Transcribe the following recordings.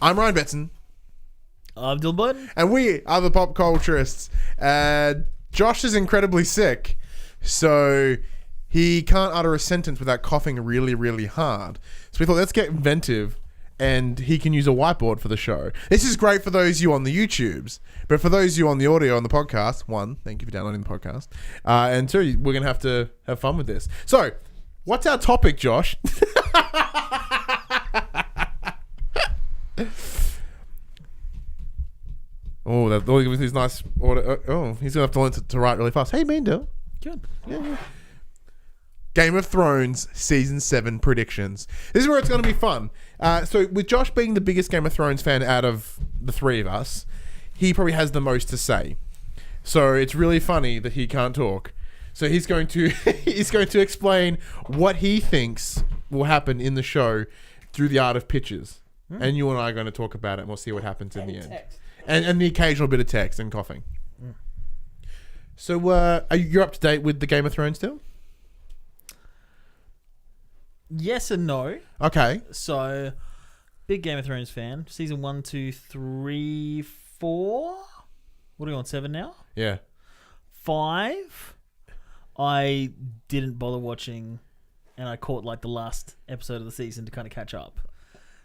I'm Ryan Betson. I'm Dylan Button. And we are the Pop Culturists. Josh is incredibly sick, so he can't utter a sentence without coughing really, really hard. So we thought, let's get inventive, and he can use a whiteboard for the show. This is great for those of you on the YouTubes, but for those of you on the audio on the podcast, one, thank you for downloading the podcast, and two, we're going to have fun with this. So, what's our topic, Josh? Oh, that with his nice order. Oh, he's gonna have to learn to write really fast. Hey, Meandale. Good. Yeah. Game of Thrones season 7 predictions. This is where it's gonna be fun. So with Josh being the biggest Game of Thrones fan out of the three of us, he probably has the most to say. So it's really funny that he can't talk. So he's going to explain what he thinks will happen in the show through the art of pictures. And you and I are going to talk about it, and we'll see what happens in the end. Text. And the occasional bit of text and coughing. So, are you up to date with the Game of Thrones still? Yes and no. Okay. So, big Game of Thrones fan. Season 1, 2, 3, 4. What are we on, 7 now? Yeah. 5. I didn't bother watching, and I caught like the last episode of the season to kind of catch up.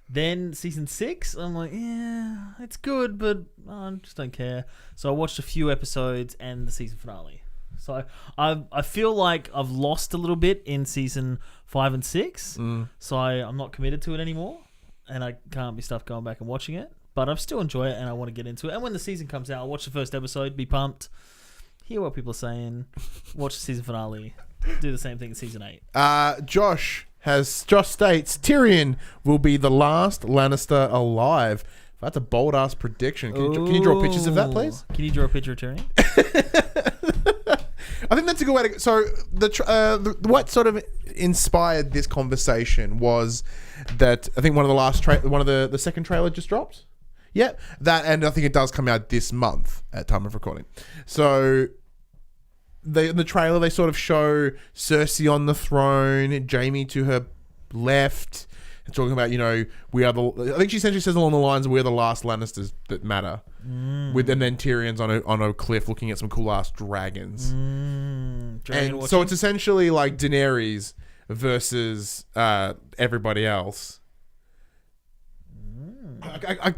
Then season 6, I'm like, yeah, it's good, but I just don't care. So I watched a few episodes and the season finale. So I feel like I've lost a little bit in season 5 and 6. So I'm not committed to it anymore, and I can't be stuffed going back and watching it. But I still enjoy it, and I want to get into it. And when the season comes out, I'll watch the first episode, be pumped, hear what people are saying, watch the season finale, do the same thing in season 8. Josh states Tyrion will be the last Lannister alive. That's a bold ass prediction. Can you draw pictures of that, please? Can you draw a picture of Tyrion? I think that's a good way to go. So what sort of inspired this conversation was that I think one of the last the second trailer just dropped. Yeah, that, and I think it does come out this month at time of recording. So in the trailer, they sort of show Cersei on the throne, Jaime to her left, and talking about, we are I think she essentially says along the lines, we're the last Lannisters that matter. And then Tyrion's on a cliff looking at some cool ass dragons. And so it's essentially like Daenerys versus everybody else.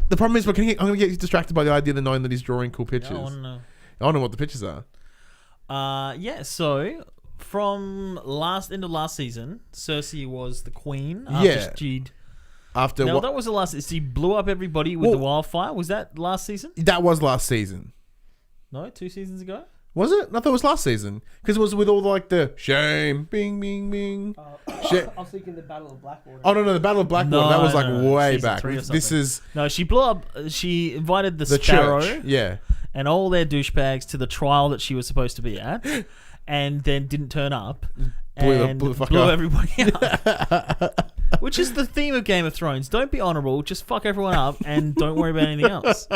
The problem is, I'm going to get distracted by the idea of knowing that he's drawing cool pictures. I want to know. I don't know what the pictures are. So from end of last season, Cersei was the queen. After what? That was the last. She blew up everybody with the wildfire. Was that last season? That was last season. No, 2 seasons ago. Was it? I thought it was last season because it was with all the shame, bing, bing, bing. I was thinking the Battle of Blackwater. Oh no, the Battle of Blackwater. That was way back. This is she blew up. She invited the Sparrow, church, yeah, and all their douchebags to the trial that she was supposed to be at, and then didn't turn up and blew everybody up. Which is the theme of Game of Thrones. Don't be honourable. Just fuck everyone up and don't worry about anything else.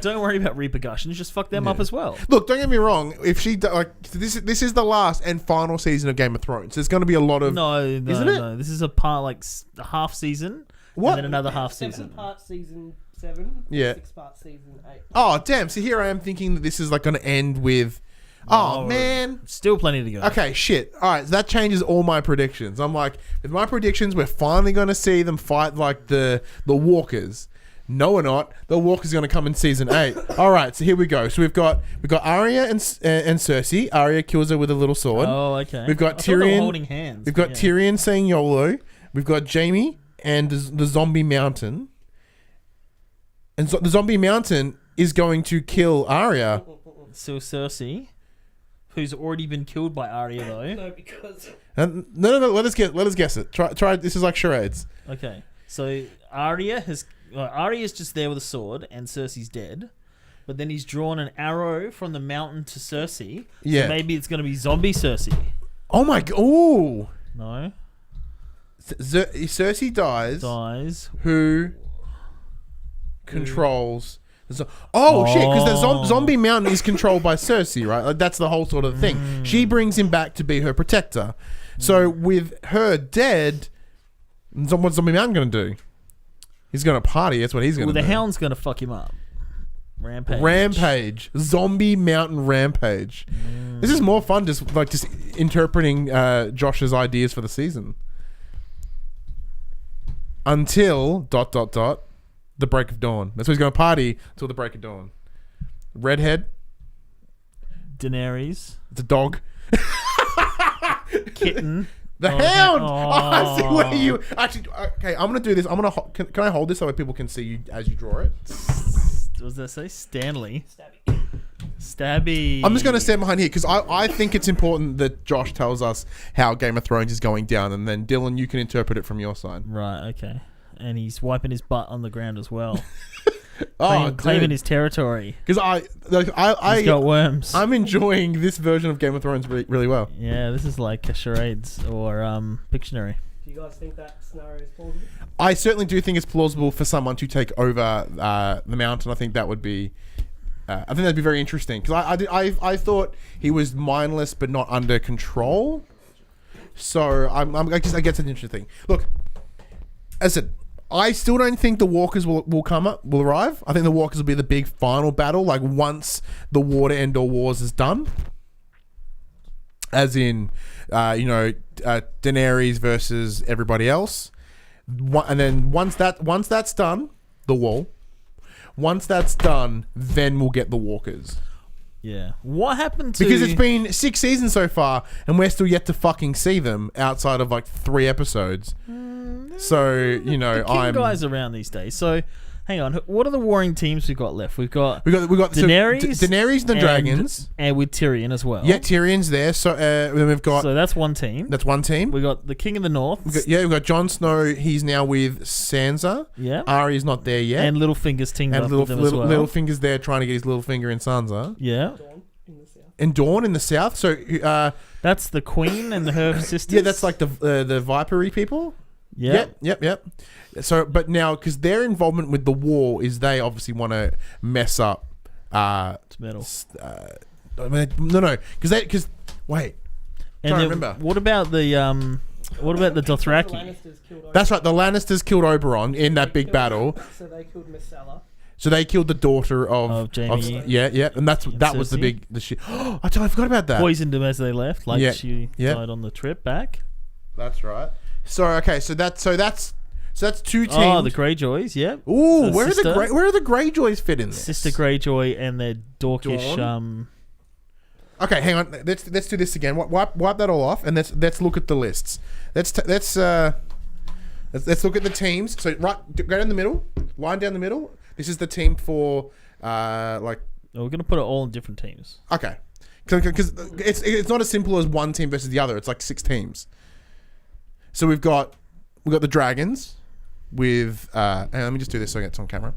Don't worry about repercussions. Just fuck them up as well. Look, don't get me wrong. If she this is the last and final season of Game of Thrones. There's going to be a lot of isn't it? No. This is a part a half season. What? And then another half season. 7-part season 7. Yeah. 6-part season 8. Oh damn! So here I am thinking that this is like going to end with. Oh, man. Still plenty to go. Okay, shit. All right, so that changes all my predictions. I'm like, with my predictions, we're finally going to see them fight like the walkers. No, we're not. The walkers are going to come in season 8. All right, so here we go. So we've got Arya and Cersei. Arya kills her with a little sword. Oh, okay. We've got I thought they were Tyrion holding hands. We've got Tyrion saying YOLO. We've got Jaime and the zombie mountain. And so the zombie mountain is going to kill Arya. So Cersei, who's already been killed by Arya, though. No, because... No. Let us guess it. Try. This is like charades. Okay. So Arya's just there with a sword, and Cersei's dead. But then he's drawn an arrow from the mountain to Cersei. Yeah. So maybe it's going to be zombie Cersei. Oh my god. Ooh. No. Cersei dies. Who controls... shit, because the zombie mountain is controlled by Cersei, right? Like, that's the whole sort of thing. She brings him back to be her protector. So with her dead, what's zombie mountain going to do? He's going to party. That's what he's going Well, to the do. hound's gonna fuck him up. Rampage. Zombie mountain rampage. This is more fun just interpreting Josh's ideas for the season. Until ... the break of dawn. That's why he's going to party until the break of dawn. Redhead. Daenerys. The dog. Kitten. The Oh, hound. oh. I see where you actually. Okay, I'm gonna do this. I'm gonna. Can I hold this so that people can see you as you draw it? What does that say? Stanley. Stabby. I'm just gonna stand behind here because I think it's important that Josh tells us how Game of Thrones is going down, and then Dylan, you can interpret it from your side. Right. Okay. And he's wiping his butt on the ground as well. Oh, claiming his territory. because He's got worms. I'm enjoying this version of Game of Thrones really, really well. Yeah, this is like a charades or Pictionary. Do you guys think that scenario is plausible? I certainly do think it's plausible for someone to take over the mountain. I think that would be. I think that'd be very interesting because I thought he was mindless but not under control. So I guess it's an interesting thing. Look, as I said, I still don't think the Walkers will arrive. I think the Walkers will be the big final battle. Like once the Water Endor Wars is done, as in, Daenerys versus everybody else, and then once that's done, the Wall. Once that's done, then we'll get the Walkers. Yeah. What happened to... Because it's been 6 seasons so far, and we're still yet to fucking see them outside of like 3 episodes. So, the king guys around these days. So, hang on. What are the warring teams we've got left? We've got Daenerys, Daenerys and the dragons, and with Tyrion as well. Yeah, Tyrion's there. So then we've got. So that's one team. That's one team. We got the King of the North. We've got Jon Snow. He's now with Sansa. Yeah. Arya's not there yet. And Littlefinger's teamed and up with them as well. Littlefinger's there trying to get his Littlefinger in Sansa. Yeah. Dawn in the south. And Dawn in the south. So that's the Queen and her sisters. Yeah, that's like the Vipery people. Yeah. Yep. So, but now because their involvement with the war is they obviously want to mess up. It's metal. No, because wait, And trying to then remember. What about the Dothraki? Lannisters killed Oberyn. That's right. The Lannisters killed Oberon in that big battle. So they killed Missala. So they killed the daughter of Jaime. Yeah, and that was the Cersei. shit. I forgot about that. Poisoned them as they left, like Yeah, she yeah. died on the trip back. That's right. So okay, so that's 2 teams. Oh, the Greyjoys, yeah. Ooh, So where are the Greyjoys fit in this? Sister Greyjoy and their dorkish Dawn? Okay, hang on. Let's do this again. Wipe that all off, and let's look at the lists. Let's look at the teams. So go down the middle, line down the middle. This is the team for we're gonna put it all in different teams. Okay, because it's not as simple as one team versus the other. It's like 6 teams. So we've got the Dragons with and let me just do this so I get it on camera.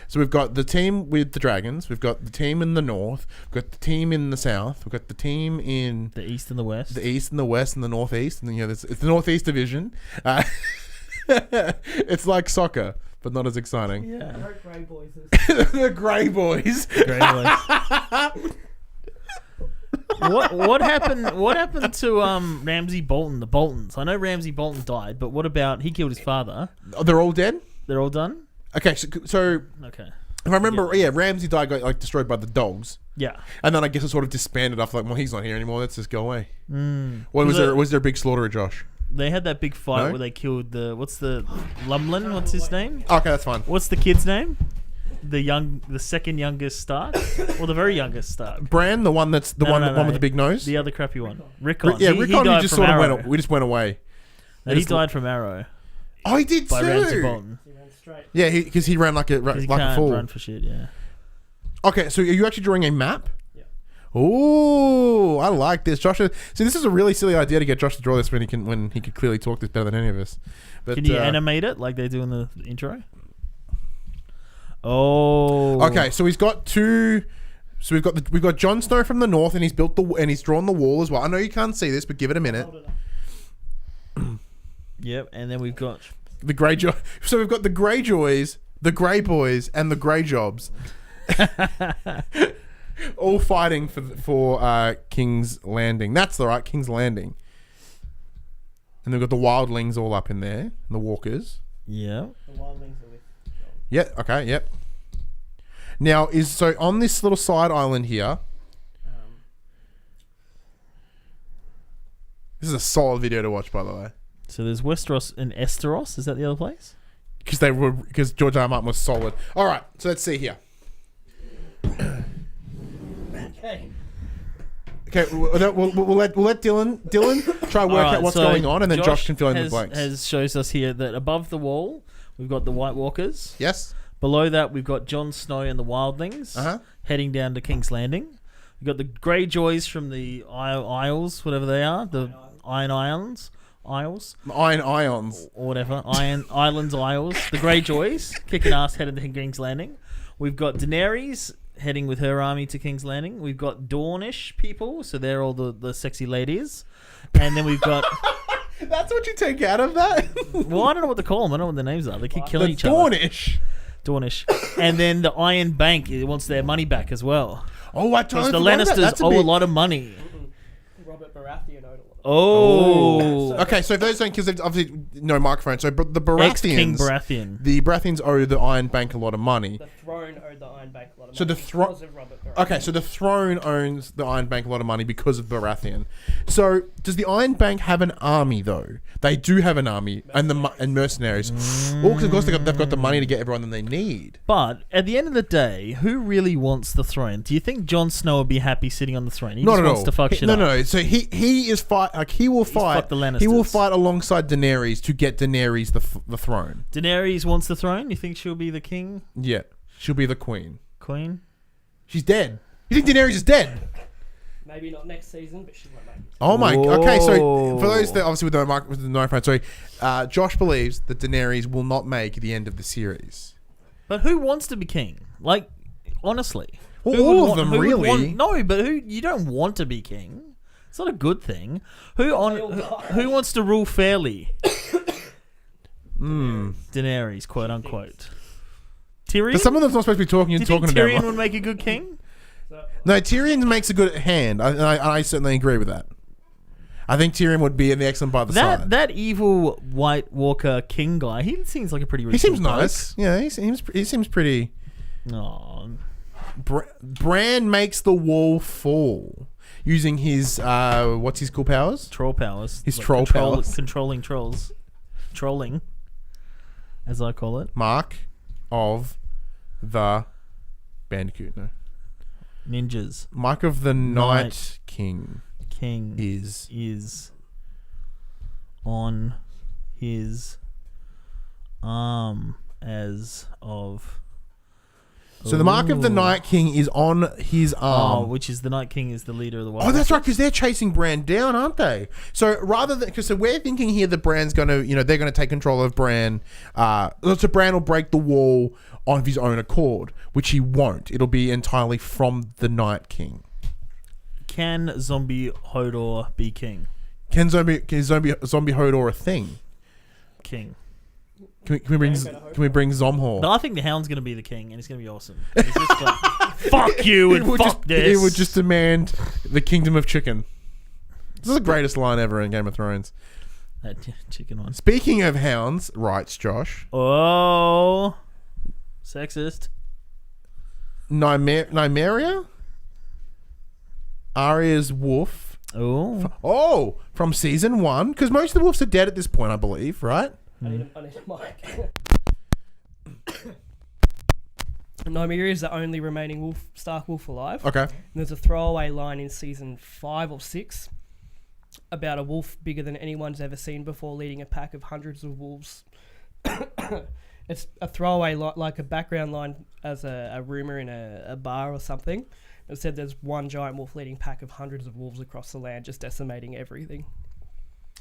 So we've got the team with the Dragons. We've got the team in the north. We've got the team in the south. We've got the team in The east and the west. the east and the west and the northeast. And then, it's the northeast division. It's like soccer, but not as exciting. I Yeah. wrote Grey Boys. The Grey Boys. Greyjoys. What happened to Ramsay Bolton, the Boltons? I know Ramsay Bolton died, but what about he killed his father? Oh, they're all dead? They're all done? Okay, so Okay. if I remember, Ramsay got destroyed by the dogs. Yeah. And then I guess it sort of disbanded off well, he's not here anymore. Let's just go away. Mm. Was there a big slaughter at Josh? They had that big fight No? where they killed what's the Lumlin? What's his name? Okay, that's fine. What's the kid's name? The second youngest Stark, or the very youngest Stark? Bran, the one that's the No, one no, no. with the big nose. The other crappy one, Rickon. Rickon, died just from sort of Arrow. we just went away. No, he died from Arrow Oh, he did by Ramsay too. Bolton. He ran straight. Yeah, because he ran like a 'Cause he like a can't fool. run for shit. Yeah. Okay, so are you actually drawing a map? Yeah. Ooh, I like this, Josh. See, this is a really silly idea to get Josh to draw this when he could clearly talk this better than any of us. But Can you animate it like they do in the intro? Oh. okay, so he's got 2. So we've got Jon Snow from the north, and he's drawn the wall as well. I know you can't see this, but give it a minute. Hold it up. Yep, and then we've got The Greyjoy. So we've got the Greyjoys, the Grey Boys, and the Greyjobs, all fighting for King's Landing. That's the right King's Landing. And they've got the Wildlings all up in there, and the Walkers. yeah. The wildlings are with. Yeah. Okay. Yep. Now so on this little side island here. This is a solid video to watch, by the way. So there's Westeros and Esteros. Is that the other place? Because George R. R. Martin was solid. All right. So let's see here. Okay. Okay, we'll let Dylan try and work out what's going on, and then Josh can fill in the blanks. Shows us here that above the wall we've got the White Walkers. Yes. Below that we've got Jon Snow and the Wildlings heading down to King's Landing. We've got the Greyjoys from the Isles, whatever they are, the Iron Islands, Isles, Iron Ions, or whatever, Iron Islands, Isles. The Greyjoys kicking ass heading to King's Landing. We've got Daenerys heading with her army to King's Landing. We've got Dornish people, so they're all the sexy ladies. And then we've got... That's what you take out of that? Well, I don't know what to call them. I don't know what their names are. They keep killing each other. Dornish. And then the Iron Bank wants their money back as well. Oh, I totally Because the Lannisters owe a lot of money. Robert Baratheon owed a lot. Oh. Okay, so if those don't, because there's obviously no microphone. So the Ex-King Baratheons, Baratheon. the Baratheons owe the Iron Bank a lot of money. The throne owed the Iron Bank a lot of So money. the throne. Because of Robert Baratheon. Okay, so the throne owns the Iron Bank a lot of money because of Baratheon. So does the Iron Bank have an army though? They do have an army and mercenaries. Well, because of course they've got the money to get everyone that they need. But at the end of the day, who really wants the throne? Do you think Jon Snow would be happy sitting on the throne? He Not just at wants all. to fuck shit up. No. So he is fight. Like he will fight. fucked the Lannisters. He will fight alongside Daenerys to get Daenerys the throne. Daenerys wants the throne. You think she'll be the king, Yeah, she'll be the queen. queen? She's dead. You think Daenerys is dead? Maybe not next season, but she won't make it. Oh my. Okay, so Whoa. for those that obviously with the no phone, sorry, Josh believes that Daenerys will not make the end of the series. But who wants to be king? Like, honestly, Well, Who would all of want- them, who would really. want- no, but who you don't want to be king. It's not a good thing. Who wants to rule fairly? Daenerys, quote unquote. Tyrion. But some of them's not supposed to be talking. Do You're you think talking Tyrion about. would make a good king? No, Tyrion makes a good hand. I certainly agree with that. I think Tyrion would be an excellent by the side. That evil White Walker king guy. He seems like a pretty. He reasonable seems nice. Yeah, he seems pretty. bloke. Bran makes the wall fall using his what's his cool powers? Troll powers. His troll powers. Controlling trolls. Trolling, as I call it. Mark of the Bandicoot. No, Ninjas. Mark of the Night Night King King is on his arm as of. so the Mark of the Ooh. Night King is on his arm. which is the Night King is the leader of the White Oh, that's Walkers. right, because they're chasing Bran down, aren't they? So rather than, because so we're thinking here that Bran's going to, they're going to take control of Bran. So Bran will break the wall of his own accord, which he won't. It'll be entirely from the Night King. Can zombie Hodor be king? Is zombie Hodor a thing? King. Can we bring Zomhor? No, I think the Hound's going to be the king, and it's going to be awesome. It's just like, fuck you and fuck this. It would just demand the kingdom of chicken. This is the greatest line ever in Game of Thrones. That chicken one. Speaking of hounds, writes Josh, Oh, sexist. Nymeria? Arya's wolf. Oh, From season 1, because most of the wolves are dead at this point, I believe, right? I need a mic. Nymeria is the only remaining Stark wolf alive. Okay. And there's a throwaway line in season 5 or 6 about a wolf bigger than anyone's ever seen before leading a pack of hundreds of wolves. It's a throwaway like a background line as a rumor in a bar or something. It said there's one giant wolf leading pack of hundreds of wolves across the land, just decimating everything.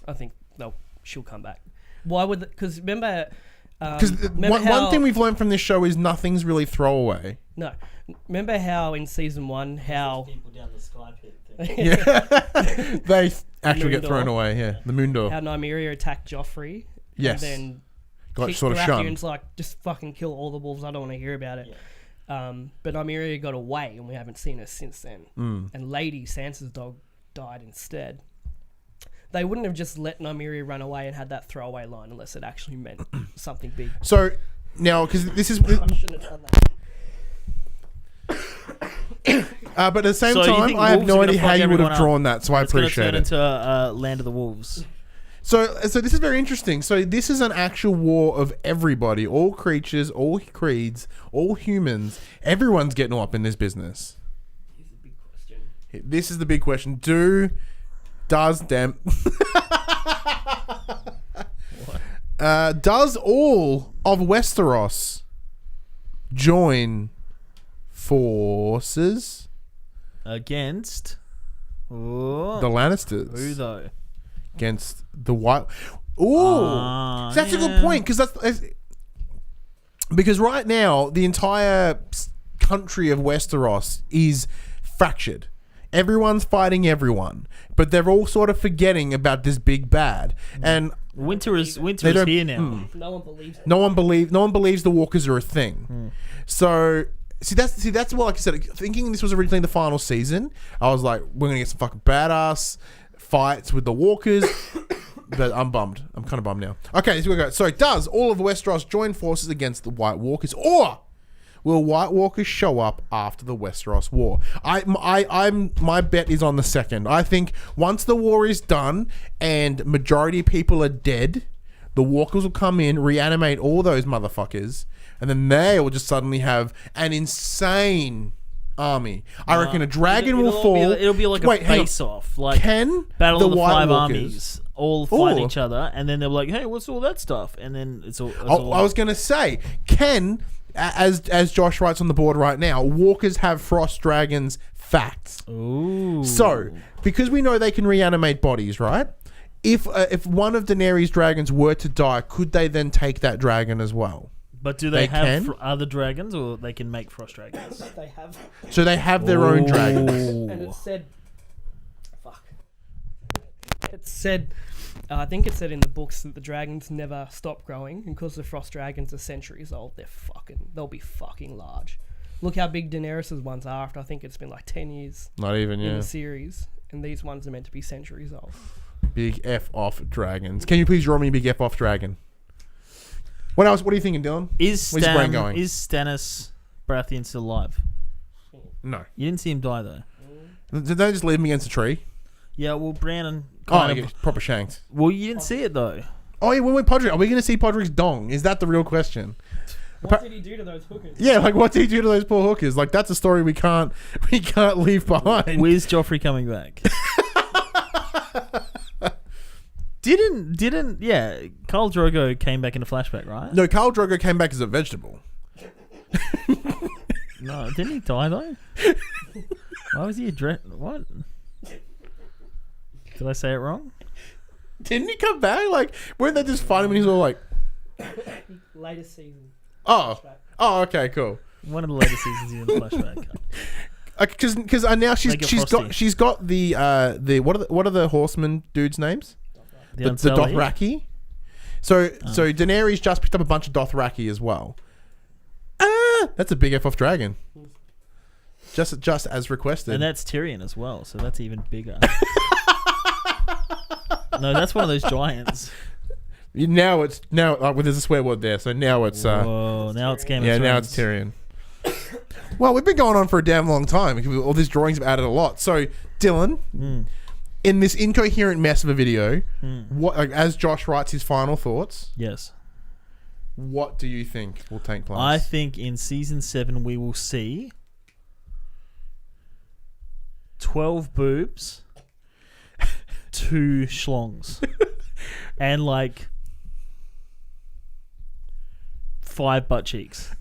I think she'll come back. Why would? Because remember. Because one thing we've learned from this show is nothing's really throwaway. No, remember how in season 1 how people down the sky pit thing. Yeah, they actually get Moondor. thrown away. Yeah, the Moondor. how Nymeria attacked Joffrey. Yes. And then Got sort of shunned. Baratheon's like, just fucking kill all the wolves. I don't want to hear about it. Yeah. But Nymeria got away, and we haven't seen her since then. Mm. And Lady, Sansa's dog, died instead. They wouldn't have just let Nymeria run away and had that throwaway line unless it actually meant something big. So Now, because this is, I shouldn't have done that. but at the same So you time, think I have wolves no are gonna idea how fuck you would have everyone up? drawn that, so I It's going to appreciate turn it. into Land of the Wolves. So this is very interesting. So this is an actual war of everybody, all creatures, all creeds, all humans. Everyone's getting up in this business. Here's a big question. This is the big question. Does all of Westeros join forces Against... the Oh, Lannisters who though? against the White? Ooh, Ah, so that's a good yeah. point because right now the entire country of Westeros is fractured. Everyone's fighting everyone, but they're all sort of forgetting about this big bad. And Winter is They don't- here now. No one believes it. no one believes the walkers are a thing. So that's what, like I said, thinking this was originally the final season, I was like, we're gonna get some fucking badass fights with the walkers. But I'm bummed. I'm kind of bummed now. Okay, so we go. So does all of Westeros join forces against the White Walkers, or will White Walkers show up after the Westeros War? My bet is on the second. I think once the war is done and majority of people are dead, the Walkers will come in, reanimate all those motherfuckers, and then they will just suddenly have an insane army. I reckon a dragon will fall. It'll be like Wait, a hang on. face-off, like Can Battle the of the White Five Walkers- Armies all fight Ooh. each other, and then they're like, "Hey, what's all that stuff?" And then it's all. I was going to say, as Josh writes on the board right now, walkers have frost dragons facts. Ooh. So, because we know they can reanimate bodies, right? If one of Daenerys' dragons were to die, could they then take that dragon as well? But do They they, have can? other dragons, or they can make frost dragons? They have. So they have their own dragons. And it said. Fuck. It said. I think it said in the books that the dragons never stop growing, and because the frost dragons are centuries old, they'll be fucking large. Look how big Daenerys' ones are after I think it's been like 10 years Not even, in yeah. the series, and these ones are meant to be centuries old. Big F off dragons. Can you please draw me a big F off dragon? What else? What are you thinking, Dylan? Is Where's your brain going? Stannis Baratheon still alive? No. You didn't see him die though. Did they just leave him against a tree? Yeah, well, Brandon Oh, kind yeah, of. proper shanked. Well, you didn't see it though. Oh, yeah, when we Podrick, are we going to see Podrick's dong? Is that the real question? What did he do to those hookers? Yeah, like what did he do to those poor hookers? Like that's a story we can't leave behind. Where's Joffrey coming back? Didn't yeah? Khal Drogo came back in a flashback, right? No, Khal Drogo came back as a vegetable. No, didn't he die though? Why was he what? Did I say it wrong? Didn't he come back? Like, weren't they just fighting when he's all like, Latest season. oh, okay, cool. One of the later seasons he's in the flashback. Because now she's Make it she's frosty. got the what are the horseman dudes' names? The Unsullied? Dothraki. So Daenerys just picked up a bunch of Dothraki as well. That's a big F off dragon. Just as requested. And that's Tyrion as well, so that's even bigger. No, that's one of those giants. Now well, there's a swear word there, so now it's Whoa, now it's Game of yeah, Thrones. now it's Tyrion. Well, we've been going on for a damn long time. All these drawings have added a lot. So, Dylan, in this incoherent mess of a video, what, like, as Josh writes his final thoughts, Yes. what do you think will take place? I think in season 7 we will see 12 boobs, 2 schlongs, and like 5 butt cheeks.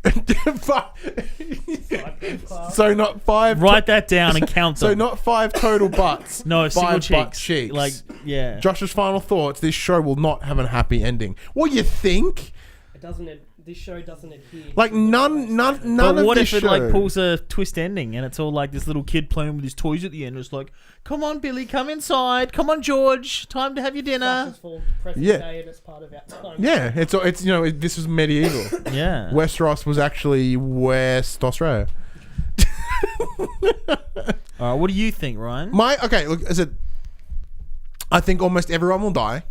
So not 5. Write that down and count them. So not 5 total butts. No, single 5 butt cheeks. cheeks. Like, yeah. Josh's final thoughts: this show will not have a happy ending. What you think? It doesn't. This show doesn't adhere. Like none But of what this if it show. like pulls a twist ending and it's all like this little kid playing with his toys at the end? It's like, come on, Billy, come inside. Come on, George, time to have your dinner. Flashes forward to present Yeah. day, and it's part of our time. Yeah, it's this was medieval. Yeah. Westeros was actually West Australia. All right, what do you think, Ryan? Okay, look, I think almost everyone will die.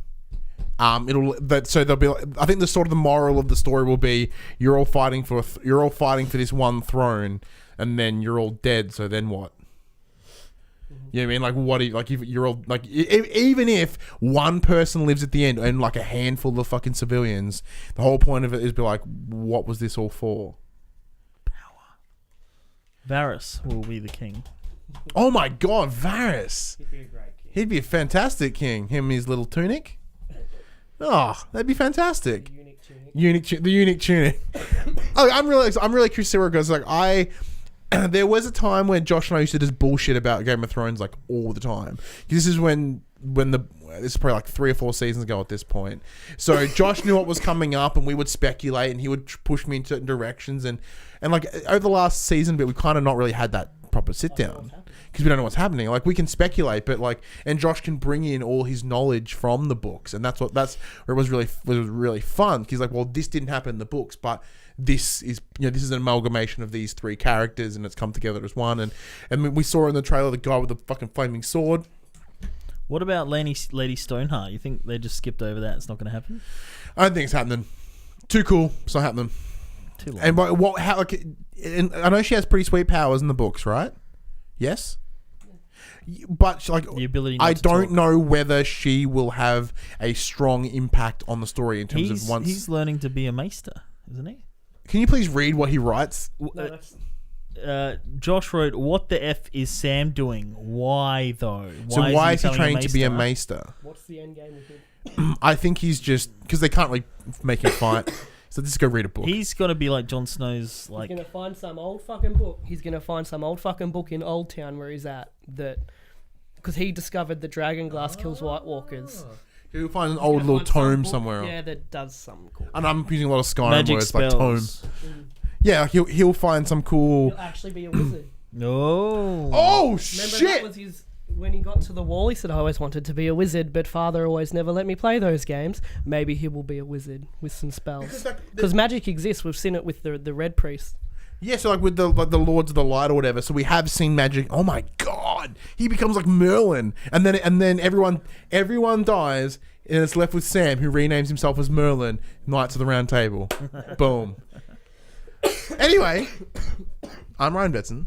So there'll be. I think the sort of the moral of the story will be you're all fighting for this one throne, and then you're all dead. So then what? You know what I mean? Like, what do you, like, if you're all, like, even if one person lives at the end and, like, a handful of fucking civilians, the whole point of it is be like, what was this all for? Varys will be the king. Oh my god, Varys. He'd be a great king. He'd be a fantastic king. Him and his little tunic. Oh, that'd be fantastic. The unique tunic. Oh, I'm really curious to see where it goes. Like, there was a time when Josh and I used to just bullshit about Game of Thrones like all the time. This is this is probably like 3 or 4 seasons ago at this point. So Josh knew what was coming up, and we would speculate, and he would push me in certain directions, and like over the last season, but we kind of not really had that proper sit down because we don't know what's happening. Like, we can speculate, but like, and Josh can bring in all his knowledge from the books, and that's where it was really fun. He's like, well, this didn't happen in the books, but this is an amalgamation of these 3 characters, and it's come together as one. And we saw in the trailer the guy with the fucking flaming sword. What about Lady Stoneheart? You think they just skipped over that? It's not going to happen? I don't think it's happening. Too cool. It's not happening. Too long. And what? How? Like, and I know she has pretty sweet powers in the books, right? Yes. But like, the ability. I don't know whether she will have a strong impact on the story in terms of once he's learning to be a maester, isn't he? Can you please read what he writes? Josh wrote, "What the f is Sam doing? Why though? Why is he becoming training to be a maester? What's the end game with him? I think he's just because they can't really make him fight. So just go read a book. He's got to be like Jon Snow's. Like, He's gonna find some old fucking book. He's gonna find some old fucking book in Old Town where he's at because he discovered the dragon glass kills White Walkers. He'll find an old little tome somewhere. Yeah, that does something cool. And I'm using a lot of Skyrim magic words spells. like tome. Yeah, he'll find some cool. He'll actually be a wizard. No. Oh Remember shit! that was when he got to the wall. He said, "I always wanted to be a wizard, but Father always never let me play those games." Maybe he will be a wizard with some spells. Because magic exists. We've seen it with the Red Priest. Yeah, so like with the Lords of the Light or whatever. So we have seen magic. Oh my god, he becomes like Merlin, and then everyone dies, and it's left with Sam, who renames himself as Merlin. Knights of the Round Table. Boom. Anyway, I'm Ryan Betson.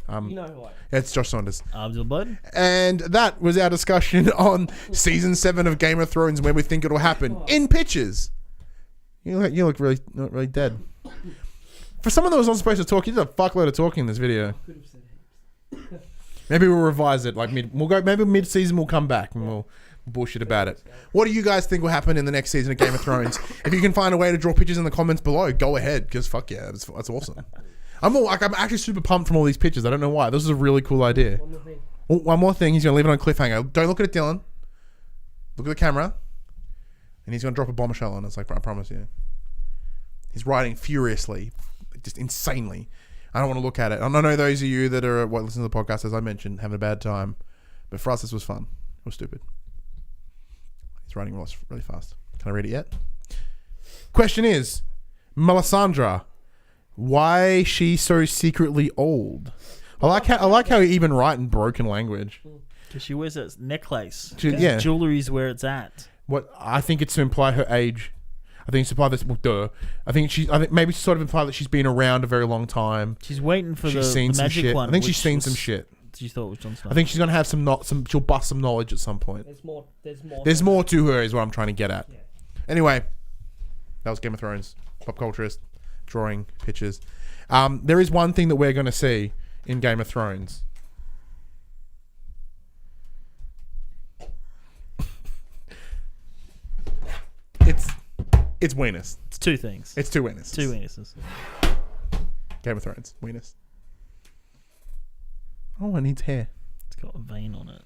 You know who I am. It's Josh Saunders. Arms and blood. And that was our discussion on season 7 of Game of Thrones, where we think it'll happen in pictures. You look really not really dead. For someone that was not supposed to talk, you did a fuckload of talking in this video. Maybe we'll revise it. Like maybe mid-season we'll come back and we'll bullshit about it. What do you guys think will happen in the next season of Game of Thrones? If you can find a way to draw pictures in the comments below, go ahead, because fuck yeah, that's awesome. I'm actually super pumped from all these pictures. I don't know why. This is a really cool idea. One more thing. He's going to leave it on a cliffhanger. Don't look at it, Dylan. Look at the camera. And he's going to drop a bombshell on us, like I promise you. He's writing furiously, just insanely. I don't want to look at it. I know those of you that are listen to the podcast, as I mentioned, having a bad time. But for us, this was fun. It was stupid. He's writing really fast. Can I read it yet? Question is, Melisandre, why is she so secretly old? I like how he even write in broken language. Because she wears a necklace. Yeah. Jewelry's where it's at. What I think it's to imply her age. I think it's to imply this. Well, duh. I think maybe to sort of imply that she's been around a very long time. She's waiting for she's seen the some magic shit. one. I think she's seen some shit. You thought it was Jon Snow. I think she's gonna have some. She'll bust some knowledge at some point. There's more to her, is what I'm trying to get at. Yeah. Anyway, that was Game of Thrones. Pop culturist, drawing pictures. There is one thing that we're going to see in Game of Thrones. It's weenus. It's 2 things. It's 2 weenus. 2 weenuses. Game of Thrones. Weenus. Oh, it needs hair. It's got a vein on it.